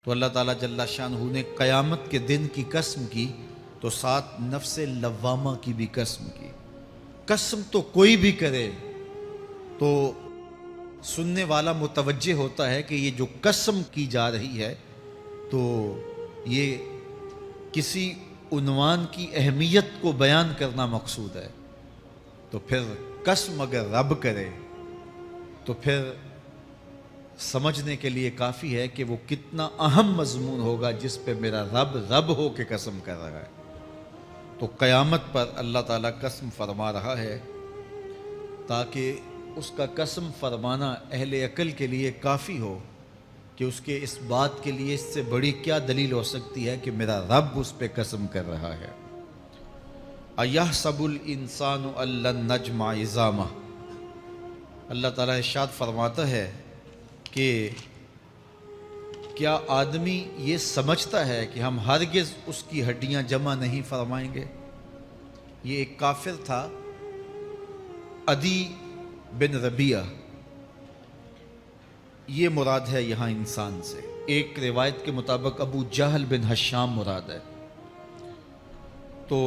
تو اللہ تعالیٰ جل شانہ نے قیامت کے دن کی قسم کی تو ساتھ نفس لوامہ کی بھی قسم کی۔ قسم تو کوئی بھی کرے تو سننے والا متوجہ ہوتا ہے کہ یہ جو قسم کی جا رہی ہے تو یہ کسی عنوان کی اہمیت کو بیان کرنا مقصود ہے، تو پھر قسم اگر رب کرے تو پھر سمجھنے کے لیے کافی ہے کہ وہ کتنا اہم مضمون ہوگا جس پہ میرا رب رب ہو کے قسم کر رہا ہے۔ تو قیامت پر اللہ تعالیٰ قسم فرما رہا ہے تاکہ اس کا قسم فرمانا اہل عقل کے لیے کافی ہو کہ اس کے اس بات کے لیے اس سے بڑی کیا دلیل ہو سکتی ہے کہ میرا رب اس پہ قسم کر رہا ہے۔ اَيَحْسَبُ الْإِنسَانُ أَن لَّن نَّجْمَعَ عِظَامَهُ، اللہ تعالیٰ ارشاد فرماتا ہے کہ کیا آدمی یہ سمجھتا ہے کہ ہم ہرگز اس کی ہڈیاں جمع نہیں فرمائیں گے؟ یہ ایک کافر تھا، عدی بن ربیعہ، یہ مراد ہے یہاں انسان سے۔ ایک روایت کے مطابق ابو جہل بن ہشام مراد ہے۔ تو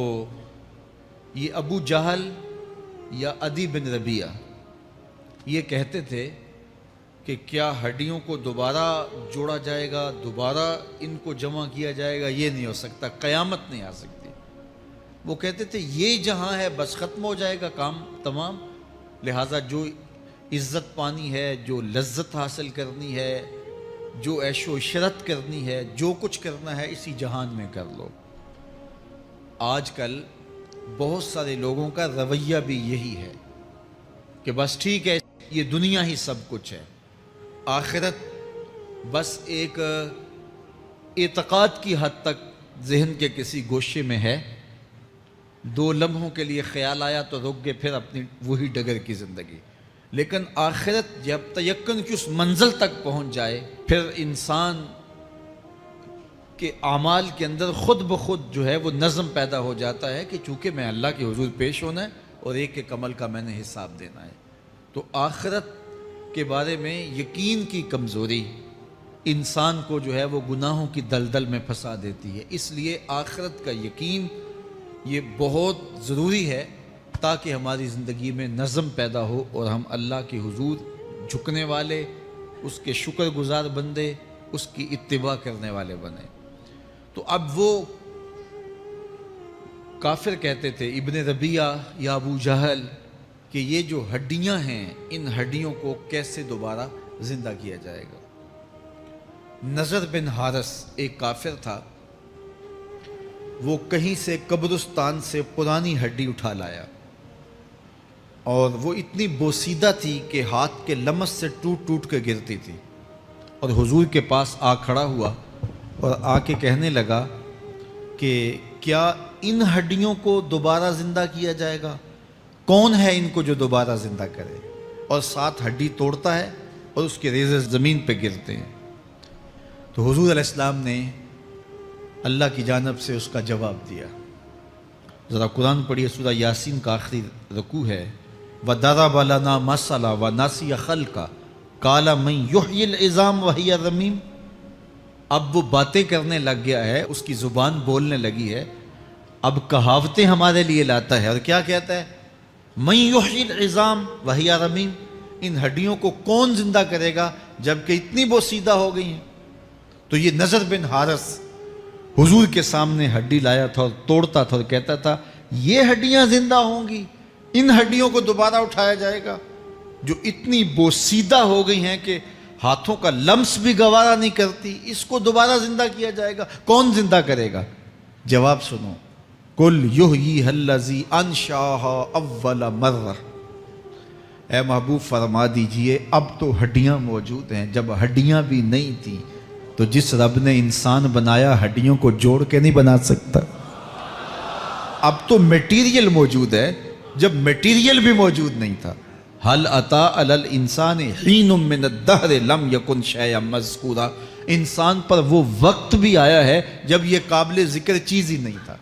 یہ ابو جہل یا عدی بن ربیعہ یہ کہتے تھے کہ کیا ہڈیوں کو دوبارہ جوڑا جائے گا، دوبارہ ان کو جمع کیا جائے گا؟ یہ نہیں ہو سکتا، قیامت نہیں آ سکتی۔ وہ کہتے تھے یہ جہاں ہے بس ختم ہو جائے گا کام تمام، لہٰذا جو عزت پانی ہے، جو لذت حاصل کرنی ہے، جو عیش و عشرت کرنی ہے، جو کچھ کرنا ہے اسی جہان میں کر لو۔ آج کل بہت سارے لوگوں کا رویہ بھی یہی ہے کہ بس ٹھیک ہے یہ دنیا ہی سب کچھ ہے، آخرت بس ایک اعتقاد کی حد تک ذہن کے کسی گوشے میں ہے، 2 لمحوں کے لیے خیال آیا تو رک گئے، پھر اپنی وہی ڈگر کی زندگی۔ لیکن آخرت جب تیقن کی اس منزل تک پہنچ جائے پھر انسان کے اعمال کے اندر خود بخود جو ہے وہ نظم پیدا ہو جاتا ہے کہ چونکہ میں اللہ کے حضور پیش ہونا ہے اور ایک ایک عمل کا میں نے حساب دینا ہے۔ تو آخرت کے بارے میں یقین کی کمزوری انسان کو جو ہے وہ گناہوں کی دلدل میں پھنسا دیتی ہے۔ اس لیے آخرت کا یقین یہ بہت ضروری ہے تاکہ ہماری زندگی میں نظم پیدا ہو اور ہم اللہ کے حضور جھکنے والے، اس کے شکر گزار بندے، اس کی اتباع کرنے والے بنے۔ تو اب وہ کافر کہتے تھے ابن ربیعہ یا ابو جہل کہ یہ جو ہڈیاں ہیں ان ہڈیوں کو کیسے دوبارہ زندہ کیا جائے گا۔ نضر بن حارث ایک کافر تھا، وہ کہیں سے قبرستان سے پرانی ہڈی اٹھا لایا اور وہ اتنی بوسیدہ تھی کہ ہاتھ کے لمس سے ٹوٹ ٹوٹ کے گرتی تھی، اور حضور کے پاس آ کھڑا ہوا اور آ کے کہنے لگا کہ کیا ان ہڈیوں کو دوبارہ زندہ کیا جائے گا؟ کون ہے ان کو جو دوبارہ زندہ کرے؟ اور ساتھ ہڈی توڑتا ہے اور اس کے ریزے زمین پہ گرتے ہیں۔ تو حضور علیہ السلام نے اللہ کی جانب سے اس کا جواب دیا۔ ذرا قرآن پڑھیے، سورہ یاسین کا آخری رکوع ہے، وَضَرَبَ لَنَا مَثَلًا وَنَسِیَ خَلْقَهُ قَالَ مَن يُحْیِی الْعِظَامَ وَهِیَ رَمِیمٌ۔ اب وہ باتیں کرنے لگ گیا ہے، اس کی زبان بولنے لگی ہے، اب کہاوتیں ہمارے لیے لاتا ہے، اور کیا کہتا ہے؟ مَن يُحْیِی الْعِظَامَ وَهِیَ رَمِیمٌ، ان ہڈیوں کو کون زندہ کرے گا جبکہ اتنی بوسیدہ ہو گئی ہیں؟ تو یہ نضر بن حارث حضور کے سامنے ہڈی لایا تھا اور توڑتا تھا اور کہتا تھا یہ ہڈیاں زندہ ہوں گی، ان ہڈیوں کو دوبارہ اٹھایا جائے گا جو اتنی بوسیدہ ہو گئی ہیں کہ ہاتھوں کا لمس بھی گوارا نہیں کرتی، اس کو دوبارہ زندہ کیا جائے گا؟ کون زندہ کرے گا؟ جواب سنو، قُلْ يُحْيِيهَا الَّذِي أَنشَأَهَا أَوَّلَ مَرَّةٍ، اے محبوب فرما دیجئے اب تو ہڈیاں موجود ہیں، جب ہڈیاں بھی نہیں تھیں تو جس رب نے انسان بنایا ہڈیوں کو جوڑ کے نہیں بنا سکتا؟ اب تو میٹیریل موجود ہے، جب میٹیریل بھی موجود نہیں تھا۔ هل أتى على الإنسان حين من الدهر لم يكن شيئا مذكورا، انسان پر وہ وقت بھی آیا ہے جب یہ قابل ذکر چیز ہی نہیں تھا،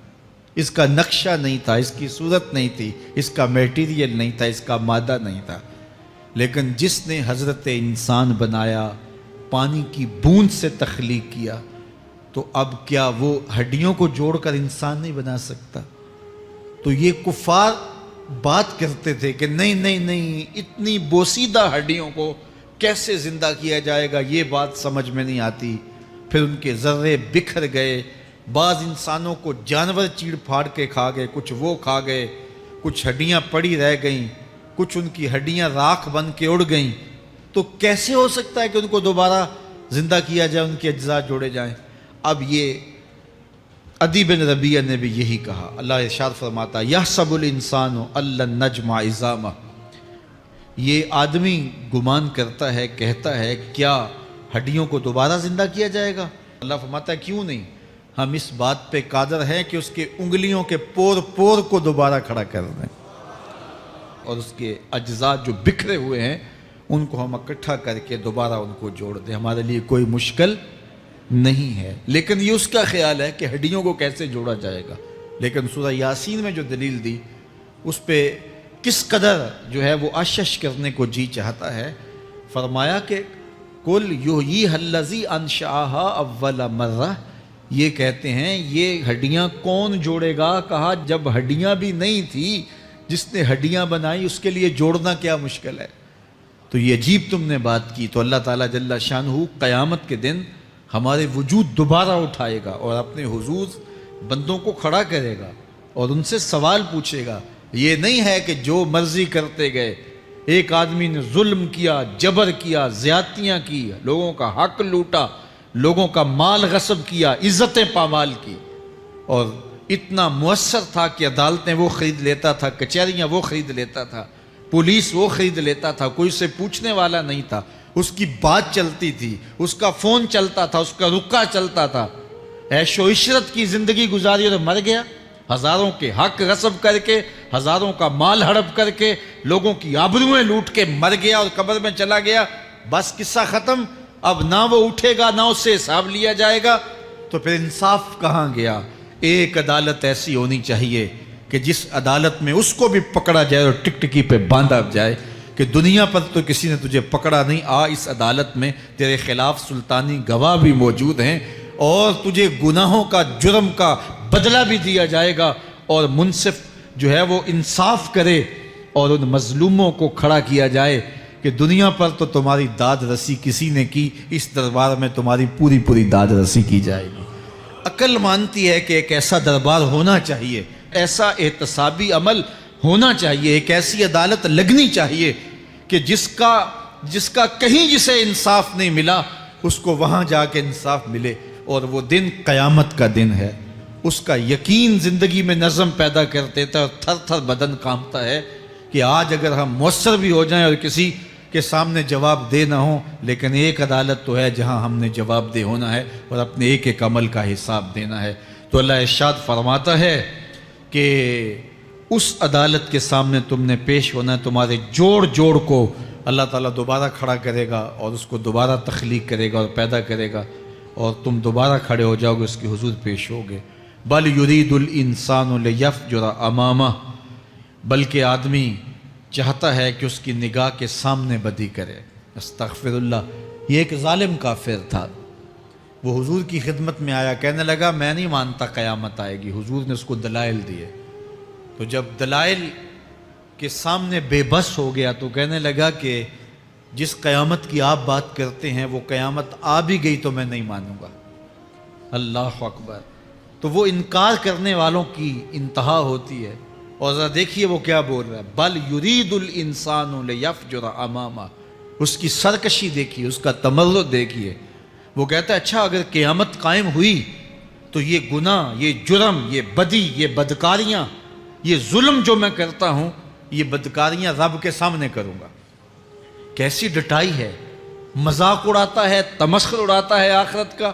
اس کا نقشہ نہیں تھا، اس کی صورت نہیں تھی، اس کا میٹیریل نہیں تھا، اس کا مادہ نہیں تھا، لیکن جس نے حضرت انسان بنایا پانی کی بوند سے تخلیق کیا، تو اب کیا وہ ہڈیوں کو جوڑ کر انسان نہیں بنا سکتا؟ تو یہ کفار بات کرتے تھے کہ نہیں نہیں نہیں، اتنی بوسیدہ ہڈیوں کو کیسے زندہ کیا جائے گا، یہ بات سمجھ میں نہیں آتی۔ پھر ان کے ذرے بکھر گئے، بعض انسانوں کو جانور چیڑ پھاڑ کے کھا گئے، کچھ وہ کھا گئے، کچھ ہڈیاں پڑی رہ گئیں، کچھ ان کی ہڈیاں راکھ بن کے اڑ گئیں۔ تو کیسے ہو سکتا ہے کہ ان کو دوبارہ زندہ کیا جائے، ان کے اجزاء جوڑے جائیں؟ اب یہ عدی بن ربیعہ نے بھی یہی کہا۔ اللہ ارشاد فرماتا یحسب الانسان ان لن نجمع عظامہ، یہ آدمی گمان کرتا ہے، کہتا ہے کیا ہڈیوں کو دوبارہ زندہ کیا جائے گا؟ اللہ فرماتا ہے کیوں نہیں، ہم اس بات پہ قادر ہیں کہ اس کے انگلیوں کے پور پور کو دوبارہ کھڑا کر دیں، اور اس کے اجزاء جو بکھرے ہوئے ہیں ان کو ہم اکٹھا کر کے دوبارہ ان کو جوڑ دیں، ہمارے لیے کوئی مشکل نہیں ہے۔ لیکن یہ اس کا خیال ہے کہ ہڈیوں کو کیسے جوڑا جائے گا، لیکن سورہ یاسین میں جو دلیل دی اس پہ کس قدر جو ہے وہ اشش کرنے کو جی چاہتا ہے۔ فرمایا کہ قل یحییھا الذی انشأھا اول مرہ، یہ کہتے ہیں یہ ہڈیاں کون جوڑے گا؟ کہا جب ہڈیاں بھی نہیں تھی، جس نے ہڈیاں بنائی اس کے لیے جوڑنا کیا مشکل ہے؟ تو یہ عجیب تم نے بات کی۔ تو اللہ تعالیٰ جل شانہ قیامت کے دن ہمارے وجود دوبارہ اٹھائے گا اور اپنے حضور بندوں کو کھڑا کرے گا اور ان سے سوال پوچھے گا۔ یہ نہیں ہے کہ جو مرضی کرتے گئے، ایک آدمی نے ظلم کیا، جبر کیا، زیادتیاں کی، لوگوں کا حق لوٹا، لوگوں کا مال غصب کیا، عزتیں پامال کی، اور اتنا مؤثر تھا کہ عدالتیں وہ خرید لیتا تھا، کچہریاں وہ خرید لیتا تھا، پولیس وہ خرید لیتا تھا، کوئی سے پوچھنے والا نہیں تھا، اس کی بات چلتی تھی، اس کا فون چلتا تھا، اس کا رکا چلتا تھا، عیش و عشرت کی زندگی گزاری اور مر گیا، ہزاروں کے حق غصب کر کے، ہزاروں کا مال ہڑپ کر کے، لوگوں کی آبروئیں لوٹ کے مر گیا اور قبر میں چلا گیا، بس قصہ ختم۔ اب نہ وہ اٹھے گا نہ اس سے حساب لیا جائے گا، تو پھر انصاف کہاں گیا؟ ایک عدالت ایسی ہونی چاہیے کہ جس عدالت میں اس کو بھی پکڑا جائے اور ٹکٹکی پہ باندھا جائے کہ دنیا پر تو کسی نے تجھے پکڑا نہیں، آ اس عدالت میں تیرے خلاف سلطانی گواہ بھی موجود ہیں اور تجھے گناہوں کا، جرم کا بدلہ بھی دیا جائے گا، اور منصف جو ہے وہ انصاف کرے اور ان مظلوموں کو کھڑا کیا جائے کہ دنیا پر تو تمہاری داد رسی کسی نے کی، اس دربار میں تمہاری پوری پوری داد رسی کی جائے گی۔ عقل مانتی ہے کہ ایک ایسا دربار ہونا چاہیے، ایسا احتسابی عمل ہونا چاہیے، ایک ایسی عدالت لگنی چاہیے کہ جس کا کہیں جسے انصاف نہیں ملا اس کو وہاں جا کے انصاف ملے، اور وہ دن قیامت کا دن ہے۔ اس کا یقین زندگی میں نظم پیدا کر دیتا ہے اور تھر تھر بدن کانپتا ہے کہ آج اگر ہم مؤثر بھی ہو جائیں اور کسی کے سامنے جواب دہ نہ ہوں، لیکن ایک عدالت تو ہے جہاں ہم نے جواب دہ ہونا ہے اور اپنے ایک ایک عمل کا حساب دینا ہے۔ تو اللہ ارشاد فرماتا ہے کہ اس عدالت کے سامنے تم نے پیش ہونا ہے، تمہارے جوڑ جوڑ کو اللہ تعالیٰ دوبارہ کھڑا کرے گا اور اس کو دوبارہ تخلیق کرے گا اور پیدا کرے گا، اور تم دوبارہ کھڑے ہو جاؤ گے، اس کے حضور پیش ہوگے۔ بل یرید الانسان لیفجر امامہ، بلکہ آدمی چاہتا ہے کہ اس کی نگاہ کے سامنے بدی کرے۔ استغفر اللہ۔ یہ ایک ظالم کافر تھا، وہ حضور کی خدمت میں آیا، کہنے لگا میں نہیں مانتا قیامت آئے گی۔ حضور نے اس کو دلائل دیے، تو جب دلائل کے سامنے بے بس ہو گیا تو کہنے لگا کہ جس قیامت کی آپ بات کرتے ہیں وہ قیامت آ بھی گئی تو میں نہیں مانوں گا۔ اللہ اکبر۔ تو وہ انکار کرنے والوں کی انتہا ہوتی ہے، اور ذرا دیکھیے وہ کیا بول رہا ہے، بل یرید الانسان لیفجر امامہ۔ اس کی سرکشی دیکھیے، اس کا تمرد دیکھیے۔ وہ کہتا ہے اچھا اگر قیامت قائم ہوئی تو یہ گناہ، یہ جرم، یہ بدی، یہ بدکاریاں، یہ ظلم جو میں کرتا ہوں، یہ بدکاریاں رب کے سامنے کروں گا۔ کیسی ڈٹائی ہے، مذاق اڑاتا ہے، تمسخر اڑاتا ہے آخرت کا۔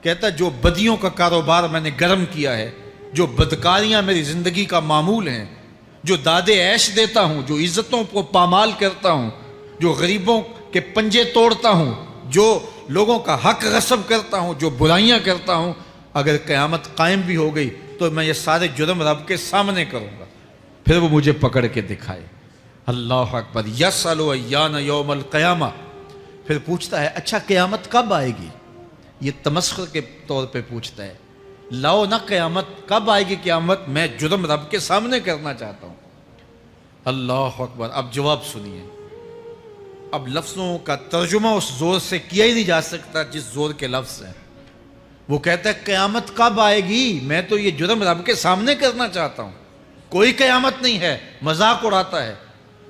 کہتا ہے جو بدیوں کا کاروبار میں نے گرم کیا ہے، جو بدکاریاں میری زندگی کا معمول ہیں، جو دادے عیش دیتا ہوں، جو عزتوں کو پامال کرتا ہوں، جو غریبوں کے پنجے توڑتا ہوں، جو لوگوں کا حق غصب کرتا ہوں، جو برائیاں کرتا ہوں، اگر قیامت قائم بھی ہو گئی تو میں یہ سارے جرم رب کے سامنے کروں گا، پھر وہ مجھے پکڑ کے دکھائے۔ اللہ اکبر۔ یسأل ایان یوم القیامہ، پھر پوچھتا ہے اچھا قیامت کب آئے گی؟ یہ تمسخر کے طور پہ پوچھتا ہے، لاؤ نہ قیامت، کب آئے گی قیامت، میں جرم رب کے سامنے کرنا چاہتا ہوں۔ اللہ اکبر۔ اب جواب سنیے، اب لفظوں کا ترجمہ اس زور سے کیا ہی نہیں جا سکتا جس زور کے لفظ ہیں۔ وہ کہتا ہے قیامت کب آئے گی، میں تو یہ جرم رب کے سامنے کرنا چاہتا ہوں، کوئی قیامت نہیں ہے، مذاق اڑاتا ہے،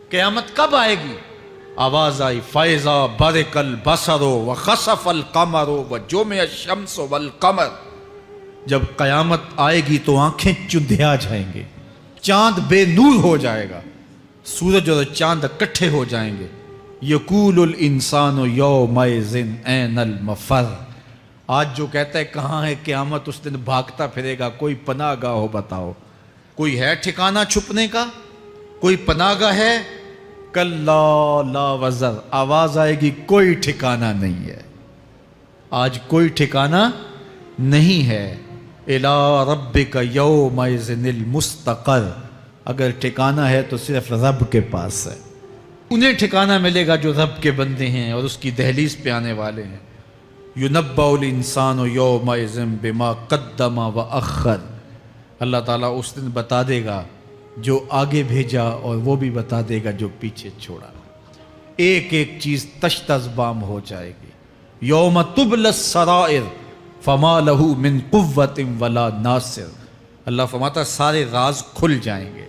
قیامت کب آئے گی؟ آواز آئی فَإِذَا بَرِقَ الْبَصَرُ وَخَسَفَ الْقَمَرُ وَجُمِعَ الشَّمْسُ وَالْقَمَرُ۔ جب قیامت آئے گی تو آنکھیں چندھیا جائیں گے، چاند بے نور ہو جائے گا، سورج اور چاند اکٹھے ہو جائیں گے۔ یقول الانسان یومئذ این المفر۔ آج جو کہتا ہے کہاں ہے قیامت، اس دن بھاگتا پھرے گا، کوئی پناہ گاہ ہو بتاؤ، کوئی ہے ٹھکانہ چھپنے کا، کوئی پناہ گاہ ہے؟ کلا لا وزر، آواز آئے گی کوئی ٹھکانہ نہیں ہے، آج کوئی ٹھکانہ نہیں ہے۔ الی ربک یومئذ المستقر، اگر ٹھکانہ ہے تو صرف رب کے پاس ہے، انہیں ٹھکانہ ملے گا جو رب کے بندے ہیں اور اس کی دہلیز پہ آنے والے ہیں۔ یُنَبَّأُ الْإِنسَانُ یومئذ بما قدم وأخر، اللہ تعالیٰ اس دن بتا دے گا جو آگے بھیجا اور وہ بھی بتا دے گا جو پیچھے چھوڑا، ایک ایک چیز تشت ازبام ہو جائے گی۔ یوم تبلی السرائر فما لہ من قوت ولا ناصر، اللہ فرماتا سارے راز کھل جائیں گے،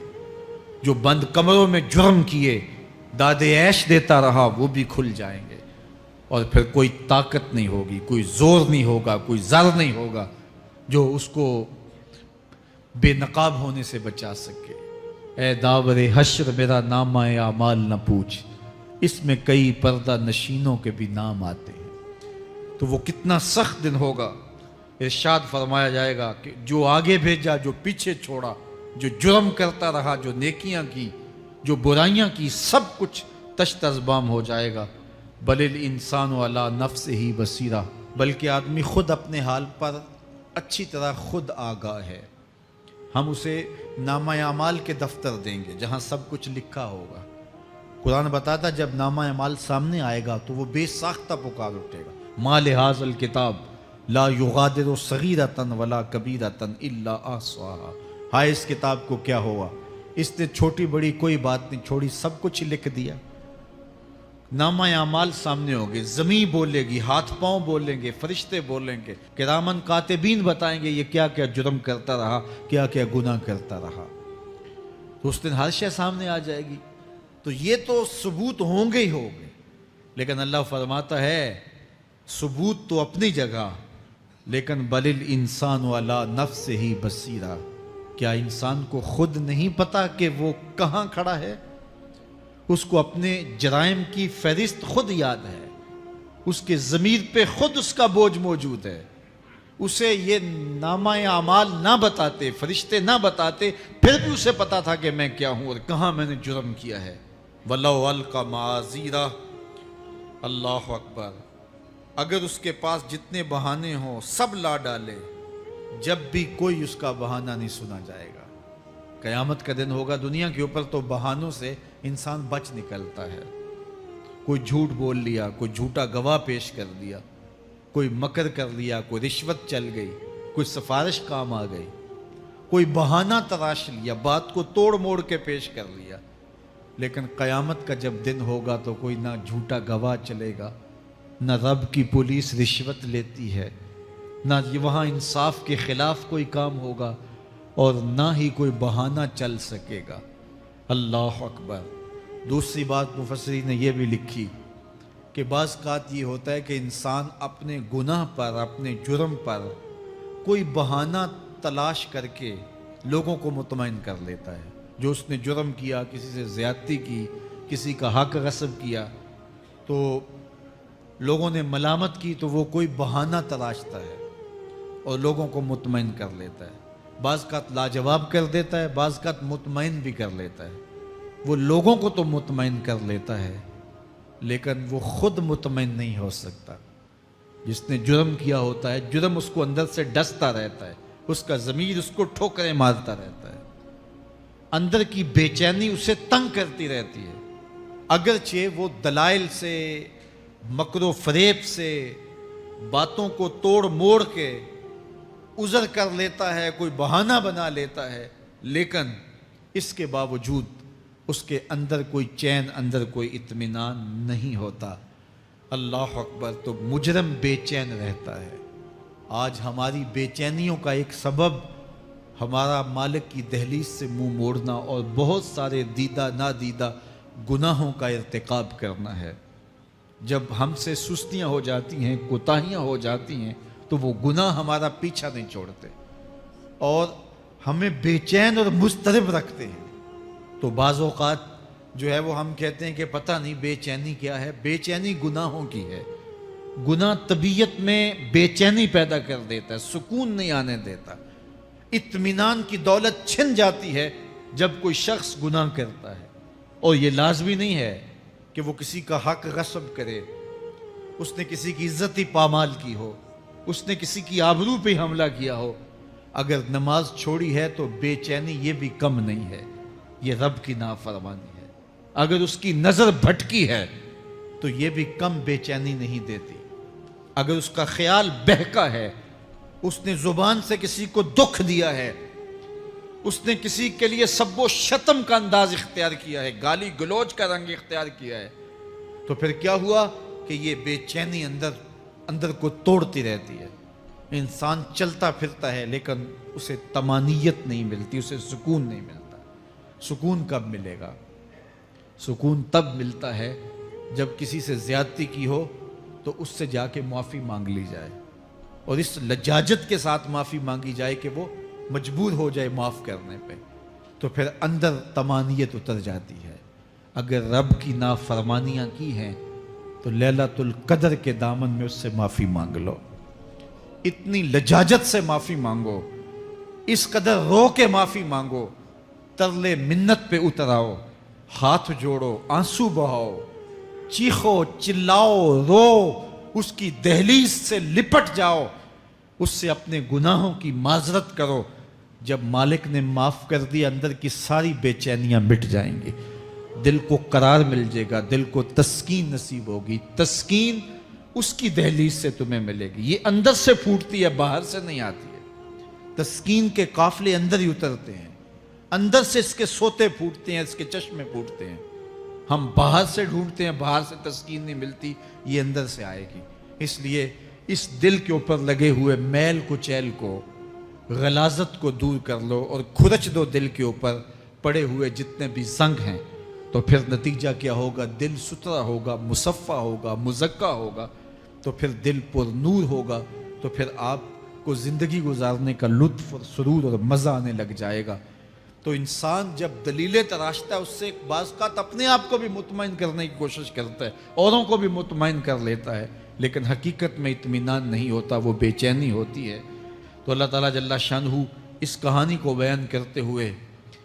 جو بند کمروں میں جرم کیے داد عیش دیتا رہا وہ بھی کھل جائیں گے، اور پھر کوئی طاقت نہیں ہوگی، کوئی زور نہیں ہوگا، کوئی زر نہیں ہوگا جو اس کو بے نقاب ہونے سے بچا سکے۔ اے داور حشر میرا نامہ اعمال نہ پوچھ، اس میں کئی پردہ نشینوں کے بھی نام آتے ہیں۔ تو وہ کتنا سخت دن ہوگا، ارشاد فرمایا جائے گا کہ جو آگے بھیجا، جو پیچھے چھوڑا، جو جرم کرتا رہا، جو نیکیاں کی، جو برائیاں کی، سب کچھ تشت ازبام ہو جائے گا۔ بل الانسان علی نفسہ بصیرہ، بلکہ آدمی خود اپنے حال پر اچھی طرح خود آگاہ ہے۔ ہم اسے نامہ اعمال کے دفتر دیں گے جہاں سب کچھ لکھا ہوگا۔ قرآن بتاتا جب نامہ اعمال سامنے آئے گا تو وہ بے ساختہ پکار اٹھے گا، ما لہذا الکتاب لا یغادر صغیرۃ ولا کبیرۃ الا احصاها، ہائے اس کتاب کو کیا ہوا، اس نے چھوٹی بڑی کوئی بات نہیں چھوڑی، سب کچھ لکھ دیا۔ نامہ اعمال سامنے ہوگے، زمین بولے گی، ہاتھ پاؤں بولیں گے، فرشتے بولیں گے، کرامن کاتبین بتائیں گے یہ کیا کیا جرم کرتا رہا، کیا کیا گناہ کرتا رہا۔ تو اس دن ہر شے سامنے آ جائے گی، تو یہ تو ثبوت ہوں گے ہی ہوں گے، لیکن اللہ فرماتا ہے ثبوت تو اپنی جگہ، لیکن بل الانسان علی نفسہ بصیرہ، کیا انسان کو خود نہیں پتا کہ وہ کہاں کھڑا ہے؟ اس کو اپنے جرائم کی فہرست خود یاد ہے، اس کے ضمیر پہ خود اس کا بوجھ موجود ہے، اسے یہ نامہ اعمال نہ بتاتے، فرشتے نہ بتاتے، پھر بھی اسے پتا تھا کہ میں کیا ہوں اور کہاں میں نے جرم کیا ہے۔ وَلَوْ أَلْقَى مَعَاذِيرَهُ، اللہ اکبر، اگر اس کے پاس جتنے بہانے ہوں سب لا ڈالے، جب بھی کوئی اس کا بہانہ نہیں سنا جائے گا۔ قیامت کا دن ہوگا، دنیا کے اوپر تو بہانوں سے انسان بچ نکلتا ہے، کوئی جھوٹ بول لیا، کوئی جھوٹا گواہ پیش کر دیا، کوئی مکر کر لیا، کوئی رشوت چل گئی، کوئی سفارش کام آ گئی، کوئی بہانہ تراش لیا، بات کو توڑ موڑ کے پیش کر لیا۔ لیکن قیامت کا جب دن ہوگا تو کوئی نہ جھوٹا گواہ چلے گا، نہ رب کی پولیس رشوت لیتی ہے، نہ وہاں انصاف کے خلاف کوئی کام ہوگا، اور نہ ہی کوئی بہانہ چل سکے گا۔ اللہ اکبر۔ دوسری بات مفسرین نے یہ بھی لکھی کہ بعض اوقات یہ ہوتا ہے کہ انسان اپنے گناہ پر، اپنے جرم پر کوئی بہانہ تلاش کر کے لوگوں کو مطمئن کر لیتا ہے۔ جو اس نے جرم کیا، کسی سے زیادتی کی، کسی کا حق غصب کیا، تو لوگوں نے ملامت کی تو وہ کوئی بہانہ تلاشتا ہے اور لوگوں کو مطمئن کر لیتا ہے۔ بعض اوقات لاجواب کر دیتا ہے، بعض اوقات مطمئن بھی کر لیتا ہے۔ وہ لوگوں کو تو مطمئن کر لیتا ہے لیکن وہ خود مطمئن نہیں ہو سکتا۔ جس نے جرم کیا ہوتا ہے، جرم اس کو اندر سے ڈستا رہتا ہے، اس کا ضمیر اس کو ٹھوکریں مارتا رہتا ہے، اندر کی بے چینی اسے تنگ کرتی رہتی ہے، اگرچہ وہ دلائل سے، مکر و فریب سے باتوں کو توڑ موڑ کے عذر کر لیتا ہے، کوئی بہانہ بنا لیتا ہے، لیکن اس کے باوجود اس کے اندر کوئی چین، اندر کوئی اطمینان نہیں ہوتا۔ اللہ اکبر! تو مجرم بے چین رہتا ہے۔ آج ہماری بے چینیوں کا ایک سبب ہمارا مالک کی دہلیز سے منہ موڑنا اور بہت سارے دیدہ نادیدہ گناہوں کا ارتکاب کرنا ہے۔ جب ہم سے سستیاں ہو جاتی ہیں، کوتاہیاں ہو جاتی ہیں، تو وہ گناہ ہمارا پیچھا نہیں چھوڑتے اور ہمیں بے چین اور مضطرب رکھتے ہیں۔ تو بعض اوقات جو ہے وہ ہم کہتے ہیں کہ پتہ نہیں بے چینی کیا ہے۔ بے چینی گناہوں کی ہے۔ گناہ طبیعت میں بے چینی پیدا کر دیتا ہے، سکون نہیں آنے دیتا۔ اطمینان کی دولت چھن جاتی ہے جب کوئی شخص گناہ کرتا ہے، اور یہ لازمی نہیں ہے کہ وہ کسی کا حق غصب کرے، اس نے کسی کی عزت ہی پامال کی ہو، اس نے کسی کی آبرو پہ حملہ کیا ہو۔ اگر نماز چھوڑی ہے تو بے چینی یہ بھی کم نہیں ہے، یہ رب کی نافرمانی ہے۔ اگر اس کی نظر بھٹکی ہے تو یہ بھی کم بے چینی نہیں دیتی۔ اگر اس کا خیال بہکا ہے، اس نے زبان سے کسی کو دکھ دیا ہے، اس نے کسی کے لیے سب و شتم کا انداز اختیار کیا ہے، گالی گلوچ کا رنگ اختیار کیا ہے، تو پھر کیا ہوا کہ یہ بے چینی اندر کو توڑتی رہتی ہے۔ انسان چلتا پھرتا ہے لیکن اسے طمانیت نہیں ملتی، اسے سکون نہیں ملتا۔ سکون کب ملے گا؟ سکون تب ملتا ہے جب کسی سے زیادتی کی ہو تو اس سے جا کے معافی مانگ لی جائے، اور اس لجاجت کے ساتھ معافی مانگی جائے کہ وہ مجبور ہو جائے معاف کرنے پہ، تو پھر اندر طمانیت اتر جاتی ہے۔ اگر رب کی نافرمانیاں کی ہیں تو لیلۃ القدر کے دامن میں اس سے معافی مانگ لو، اتنی لجاجت سے معافی مانگو، اس قدر رو کے معافی مانگو، ترلے منت پہ اتر آؤ، ہاتھ جوڑو، آنسو بہاؤ، چیخو، چلاؤ، رو، اس کی دہلیز سے لپٹ جاؤ، اس سے اپنے گناہوں کی معذرت کرو۔ جب مالک نے معاف کر دیا، اندر کی ساری بے چینیاں مٹ جائیں گی، دل کو قرار مل جائے گا، دل کو تسکین نصیب ہوگی۔ تسکین اس کی دہلیز سے تمہیں ملے گی، یہ اندر سے پھوٹتی ہے، باہر سے نہیں آتی ہے۔ تسکین کے قافلے اندر ہی اترتے ہیں، اندر سے اس کے سوتے پھوٹتے ہیں، اس کے چشمے پھوٹتے ہیں۔ ہم باہر سے ڈھونڈتے ہیں، باہر سے تسکین نہیں ملتی، یہ اندر سے آئے گی۔ اس لیے اس دل کے اوپر لگے ہوئے میل کچیل کو، غلاظت کو دور کر لو اور کھرچ دو دل کے اوپر پڑے ہوئے جتنے بھی زنگ ہیں، تو پھر نتیجہ کیا ہوگا؟ دل ستھرا ہوگا، مصفا ہوگا، مزکا ہوگا، تو پھر دل پر نور ہوگا، تو پھر آپ کو زندگی گزارنے کا لطف اور سرور اور مزہ آنے لگ جائے گا۔ تو انسان جب دلیلیں تراشتا ہے، اس سے بعض اوقات اپنے آپ کو بھی مطمئن کرنے کی کوشش کرتا ہے، اوروں کو بھی مطمئن کر لیتا ہے، لیکن حقیقت میں اطمینان نہیں ہوتا، وہ بے چینی ہوتی ہے۔ تو اللہ تعالیٰ جل شانہ اس کہانی کو بیان کرتے ہوئے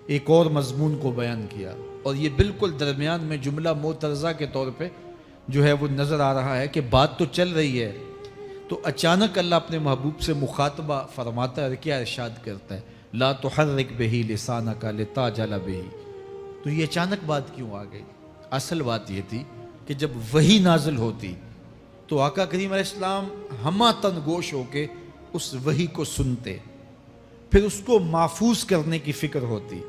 ایک اور مضمون کو بیان کیا، اور یہ بالکل درمیان میں جملہ معترضہ کے طور پہ جو ہے وہ نظر آ رہا ہے کہ بات تو چل رہی ہے، تو اچانک اللہ اپنے محبوب سے مخاطبہ فرماتا ہے اور کیا ارشاد کرتا ہے؟ لا تحرک بہ لسانک لتعجل بہ۔ تو یہ اچانک بات کیوں آ گئی؟ اصل بات یہ تھی کہ جب وحی نازل ہوتی تو آقا کریم علیہ السلام ہمہ تن گوش ہو کے اس وحی کو سنتے، پھر اس کو محفوظ کرنے کی فکر ہوتی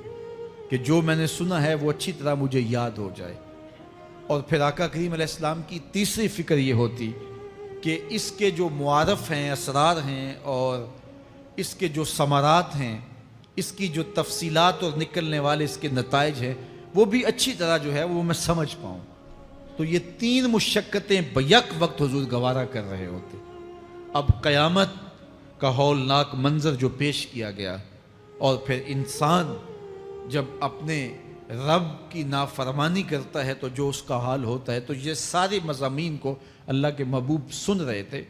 کہ جو میں نے سنا ہے وہ اچھی طرح مجھے یاد ہو جائے، اور پھر آقا کریم علیہ السلام کی تیسری فکر یہ ہوتی کہ اس کے جو معارف ہیں، اسرار ہیں، اور اس کے جو ثمرات ہیں، اس کی جو تفصیلات اور نکلنے والے اس کے نتائج ہیں، وہ بھی اچھی طرح جو ہے وہ میں سمجھ پاؤں۔ تو یہ تین مشقتیں بیک وقت حضور گوارا کر رہے ہوتے۔ اب قیامت کا ہولناک منظر جو پیش کیا گیا، اور پھر انسان جب اپنے رب کی نافرمانی کرتا ہے تو جو اس کا حال ہوتا ہے، تو یہ سارے مضامین کو اللہ کے محبوب سن رہے تھے۔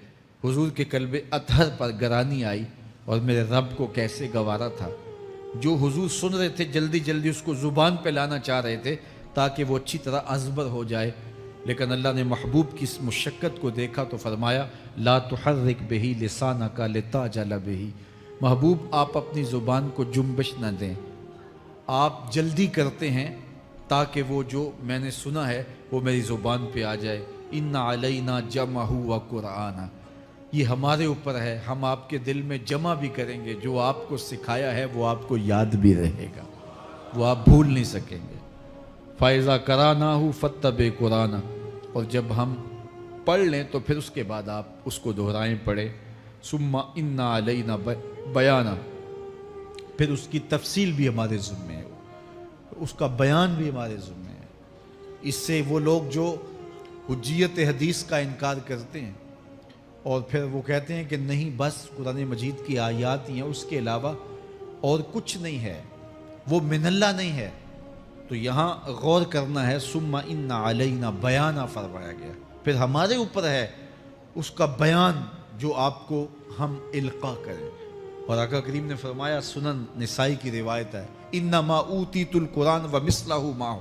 حضور کے قلب اطہر پر گرانی آئی، اور میرے رب کو کیسے گوارا تھا۔ جو حضور سن رہے تھے جلدی جلدی اس کو زبان پہ لانا چاہ رہے تھے تاکہ وہ اچھی طرح ازبر ہو جائے، لیکن اللہ نے محبوب کی اس مشقت کو دیکھا تو فرمایا لا تحرک بہ لسانک لتعجل بہ۔ محبوب آپ اپنی زبان کو جنبش نہ دیں، آپ جلدی کرتے ہیں تاکہ وہ جو میں نے سنا ہے وہ میری زبان پہ آ جائے، ان علینا جمعہ و قرآن، یہ ہمارے اوپر ہے، ہم آپ کے دل میں جمع بھی کریں گے، جو آپ کو سکھایا ہے وہ آپ کو یاد بھی رہے گا، وہ آپ بھول نہیں سکیں گے۔ فَإِذَا قَرَأْنَاهُ فَاتَّبِعْ قُرْآنَ، اور جب ہم پڑھ لیں تو پھر اس کے بعد آپ اس کو دہرائیں پڑھیں۔ ثُمَّ إِنَّ عَلَيْنَا بَيَانًا، پھر اس کی تفصیل بھی ہمارے ذمہ ہے، اس کا بیان بھی ہمارے ذمہ ہے۔ اس سے وہ لوگ جو حجیت حدیث کا انکار کرتے ہیں اور پھر وہ کہتے ہیں کہ نہیں بس قرآن مجید کی آیات ہی ہیں، اس کے علاوہ اور کچھ نہیں ہے، وہ من اللہ نہیں ہے، تو یہاں غور کرنا ہے۔ ثم ان علینا بیانہ فرمایا گیا، پھر ہمارے اوپر ہے اس کا بیان جو آپ کو ہم القاء کریں۔ اور آقا کریم نے فرمایا، سنن نسائی کی روایت ہے، انما اوتیت القرآن ومثلہ معہ،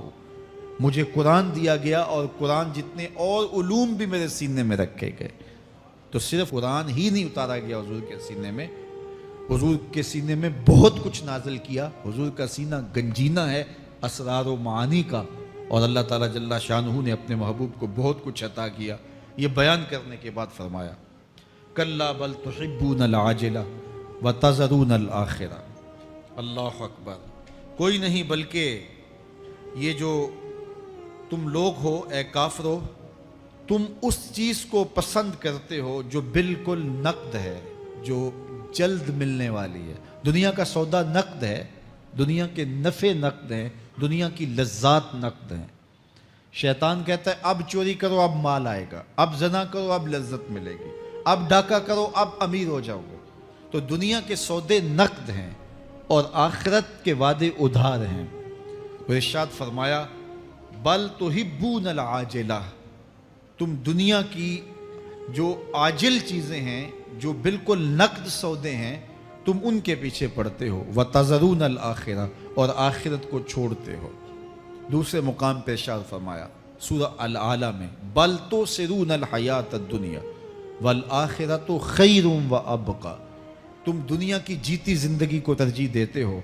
مجھے قرآن دیا گیا اور قرآن جتنے اور علوم بھی میرے سینے میں رکھے گئے۔ تو صرف قرآن ہی نہیں اتارا گیا حضور کے سینے میں، حضور کے سینے میں بہت کچھ نازل کیا۔ حضور کا سینہ گنجینہ ہے اسرار و معانی کا، اور اللہ تعالیٰ جل شانہ نے اپنے محبوب کو بہت کچھ عطا کیا۔ یہ بیان کرنے کے بعد فرمایا، کلا بل تحبون العاجلہ وتذرون الآخرہ۔ اللہ اکبر، کوئی نہیں بلکہ یہ جو تم لوگ ہو اے کافرو، تم اس چیز کو پسند کرتے ہو جو بالکل نقد ہے، جو جلد ملنے والی ہے۔ دنیا کا سودا نقد ہے، دنیا کے نفع نقد ہیں، دنیا کی لذات نقد ہیں۔ شیطان کہتا ہے اب چوری کرو اب مال آئے گا، اب زنا کرو اب لذت ملے گی، اب ڈاکہ کرو اب امیر ہو جاؤ گے۔ تو دنیا کے سودے نقد ہیں اور آخرت کے وعدے ادھار ہیں۔ اور ارشاد فرمایا، بل تحبون العاجلہ، تم دنیا کی جو عاجل چیزیں ہیں، جو بالکل نقد سودے ہیں، تم ان کے پیچھے پڑتے ہو، وتذرون الآخرہ، اور آخرت کو چھوڑتے ہو۔ دوسرے مقام پہ ارشاد فرمایا سورہ الاعلیٰ میں، بل تؤثرون الحیات الدنیا والآخرۃ خیر وابقی، تم دنیا کی جیتی زندگی کو ترجیح دیتے ہو،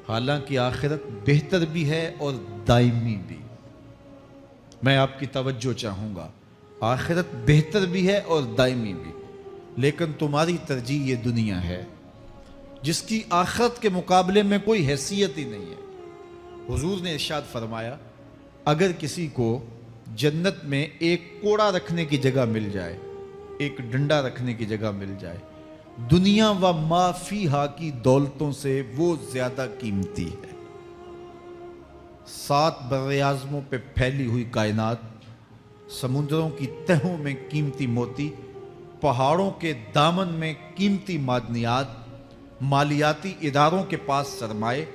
حالانکہ آخرت بہتر بھی ہے اور دائمی بھی۔ میں آپ کی توجہ چاہوں گا، آخرت بہتر بھی ہے اور دائمی بھی، لیکن تمہاری ترجیح یہ دنیا ہے جس کی آخرت کے مقابلے میں کوئی حیثیت ہی نہیں ہے۔ حضور نے ارشاد فرمایا، اگر کسی کو جنت میں ایک کوڑا رکھنے کی جگہ مل جائے، ایک ڈنڈا رکھنے کی جگہ مل جائے، دنیا و ما فیہا کی دولتوں سے وہ زیادہ قیمتی ہے۔ 7 براعظموں پہ پھیلی ہوئی کائنات، سمندروں کی تہوں میں قیمتی موتی، پہاڑوں کے دامن میں قیمتی معدنیات، مالیاتی اداروں کے پاس سرمائے،